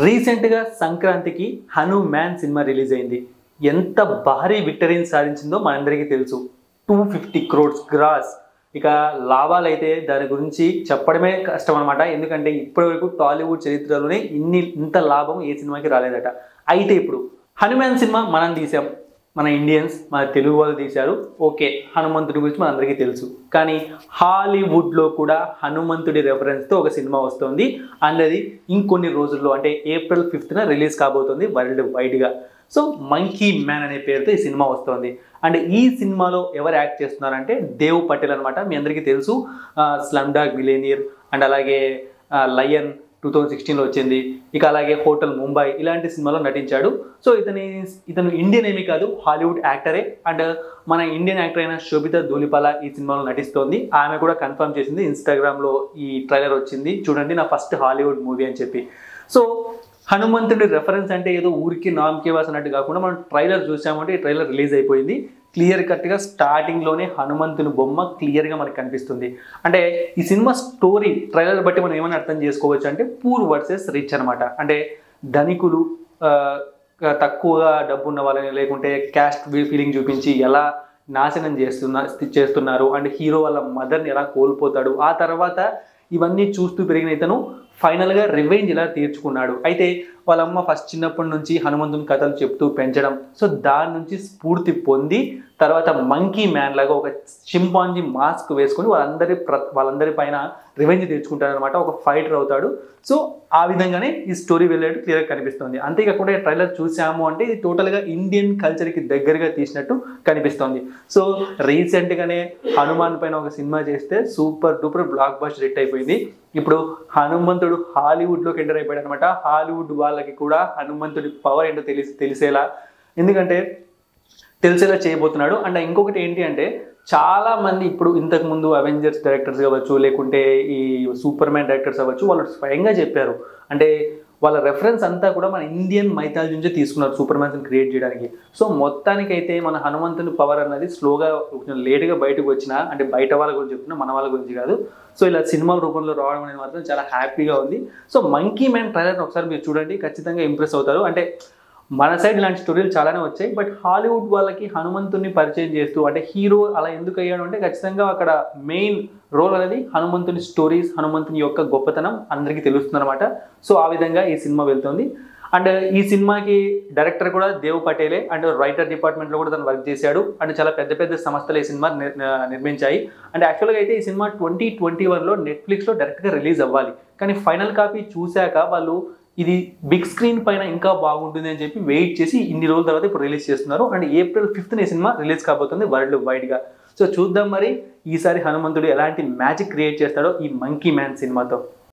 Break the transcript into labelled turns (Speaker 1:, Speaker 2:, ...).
Speaker 1: రీసెంట్గా సంక్రాంతికి Hanuman cinema release అయింది. ఎంత భారీ విక్టరీని సాధించిందో మనందరికీ తెలుసు. 250 crores గ్రాస్. ఇక లాభాలైతే దాని గురించి చెప్పడమే కష్టం అనమాట. ఎందుకంటే ఇప్పటివరకు టాలీవుడ్ చరిత్రలోనే ఇంత లాభం ఏ సినిమాకి రాలేదట. అయితే ఇప్పుడు హనుమాన్ సినిమా మనం తీసాం, మన ఇండియన్స్, మన తెలుగు వాళ్ళు తీశారు. ఓకే, హనుమంతుడి గురించి మనందరికీ తెలుసు. కానీ హాలీవుడ్లో కూడా హనుమంతుడి రెఫరెన్స్తో ఒక సినిమా వస్తుంది. అండ్ అది ఇంకొన్ని రోజుల్లో, అంటే April 5th రిలీజ్ కాబోతుంది వరల్డ్ వైడ్గా. సో మంకీ మ్యాన్ అనే పేరుతో ఈ సినిమా వస్తుంది. అండ్ ఈ సినిమాలో ఎవరు యాక్ట్ చేస్తున్నారంటే దేవ్ పటేల్ అనమాట. మీ అందరికీ తెలుసు, స్లమ్ డాగ్ మిలియనీర్ అండ్ అలాగే లయన్ 2016లో వచ్చింది. ఇక అలాగే హోటల్ ముంబై ఇలాంటి సినిమాలో నటించాడు. సో ఇతను ఇండియన్ ఏమీ కాదు, హాలీవుడ్ యాక్టరే. అండ్ మన ఇండియన్ యాక్టర్ అయిన శోభితా ధూళిపాల ఈ సినిమాలో నటిస్తోంది. ఆమె కూడా కన్ఫర్మ్ చేసింది, ఇన్స్టాగ్రామ్లో ఈ ట్రైలర్ వచ్చింది చూడండి, నా ఫస్ట్ హాలీవుడ్ మూవీ అని చెప్పి. సో హనుమంతుడి రెఫరెన్స్ అంటే ఏదో ఊరికి నామకే వాస్ అన్నట్టు కాకుండా మనం ట్రైలర్ చూసామంటే ఈ ట్రైలర్ రిలీజ్ అయిపోయింది. క్లియర్ కట్గా స్టార్టింగ్లోనే హనుమంతుని బొమ్మ క్లియర్గా మనకు కనిపిస్తుంది. అంటే ఈ సినిమా స్టోరీ ట్రైలర్ బట్టి మనం ఏమైనా అర్థం చేసుకోవచ్చు అంటే పూర్ వర్సెస్ రిచ్ అనమాట. అంటే ధనికులు తక్కువగా డబ్బు ఉన్న వాళ్ళని, లేకుంటే క్యాస్ట్ ఫీలింగ్ చూపించి ఎలా నాశనం చేస్తున్నారు. అండ్ హీరో వాళ్ళ మదర్ని ఎలా కోల్పోతాడు, ఆ తర్వాత ఇవన్నీ చూస్తూ పెరిగిన ఇతను ఫైనల్గా రివెంజ్ ఇలా తీర్చుకున్నాడు. అయితే వాళ్ళమ్మ ఫస్ట్ చిన్నప్పటి నుంచి హనుమంతుని కథలు చెప్తూ పెంచడం, సో దాని నుంచి స్ఫూర్తి పొంది తర్వాత మంకీ మ్యాన్ లాగా ఒక చింపాంజీ మాస్క్ వేసుకొని వాళ్ళందరి పైన రివెంజ్ తీర్చుకుంటాడనమాట. ఒక ఫైటర్ అవుతాడు. సో ఆ విధంగానే ఈ స్టోరీ వెళ్ళేట్టు క్లియర్గా కనిపిస్తుంది. అంతేకాకుండా ట్రైలర్ చూసాము అంటే ఇది టోటల్గా ఇండియన్ కల్చర్కి దగ్గరగా తీసినట్టు కనిపిస్తుంది. సో రీసెంట్గానే హనుమాన్ పైన ఒక సినిమా చేస్తే super duper block buster hit అయిపోయింది. ఇప్పుడు హనుమంతుడు హాలీవుడ్లోకి ఎంటర్ అయిపోయాడు అనమాట. హాలీవుడ్ వాళ్ళకి కూడా హనుమంతుడి పవర్ ఏంటో తెలిసేలా చేయబోతున్నాడు. అండ్ ఇంకొకటి ఏంటి అంటే చాలా మంది ఇప్పుడు ఇంతకుముందు అవెంజర్స్ డైరెక్టర్స్ కావచ్చు, లేకుంటే ఈ సూపర్ మ్యాన్ డైరెక్టర్స్ అవ్వచ్చు, వాళ్ళు స్వయంగా చెప్పారు. అంటే వాళ్ళ రెఫరెన్స్ అంతా కూడా మన ఇండియన్ మైథాలజీ నుంచే తీసుకున్నారు సూపర్ మ్యాన్స్ క్రియేట్ చేయడానికి. సో మొత్తానికైతే మన హనుమంతుని పవర్ అన్నది స్లోగా కొంచెం లేట్గా బయటకు వచ్చినా, అంటే బయట వాళ్ళ గురించి చెప్తున్నా, మన వాళ్ళ గురించి కాదు. సో ఇలా సినిమా రూపంలో రావడం అనేది మాత్రం చాలా హ్యాపీగా ఉంది. సో మంకీ మ్యాన్ ట్రైలర్ని ఒకసారి మీరు చూడండి, ఖచ్చితంగా ఇంప్రెస్ అవుతారు. అంటే మన సైడ్ ఇలాంటి స్టోరీలు చాలానే వచ్చాయి, బట్ హాలీవుడ్ వాళ్ళకి హనుమంతుని పరిచయం చేస్తూ, అంటే హీరో అలా ఎందుకు అయ్యాడు అంటే ఖచ్చితంగా అక్కడ మెయిన్ రోల్ అనేది హనుమంతుని స్టోరీస్, హనుమంతుని యొక్క గొప్పతనం అందరికీ తెలుస్తుంది అనమాట. సో ఆ విధంగా ఈ సినిమా వెళ్తుంది. అండ్ ఈ సినిమాకి డైరెక్టర్ కూడా దేవ్ పటేలే, అండ్ రైటర్ డిపార్ట్మెంట్లో కూడా తను వర్క్ చేశాడు. అండ్ చాలా పెద్ద పెద్ద సంస్థలు ఈ సినిమా నిర్మించాయి. అండ్ యాక్చువల్గా అయితే ఈ సినిమా 2021లో నెట్ఫ్లిక్స్లో డైరెక్ట్గా రిలీజ్ అవ్వాలి. కానీ ఫైనల్ కాపీ చూశాక వాళ్ళు ఇది బిగ్ స్క్రీన్ పైన ఇంకా బాగుంటుంది అని చెప్పి వెయిట్ చేసి ఇన్ని రోజుల తర్వాత ఇప్పుడు రిలీజ్ చేస్తున్నారు. అండ్ April 5th ఈ సినిమా రిలీజ్ కాబోతుంది వరల్డ్ వైడ్గా. సో చూద్దాం మరి ఈసారి హనుమంతుడు ఎలాంటి మ్యాజిక్ క్రియేట్ చేస్తాడో ఈ మంకీ మ్యాన్ సినిమాతో.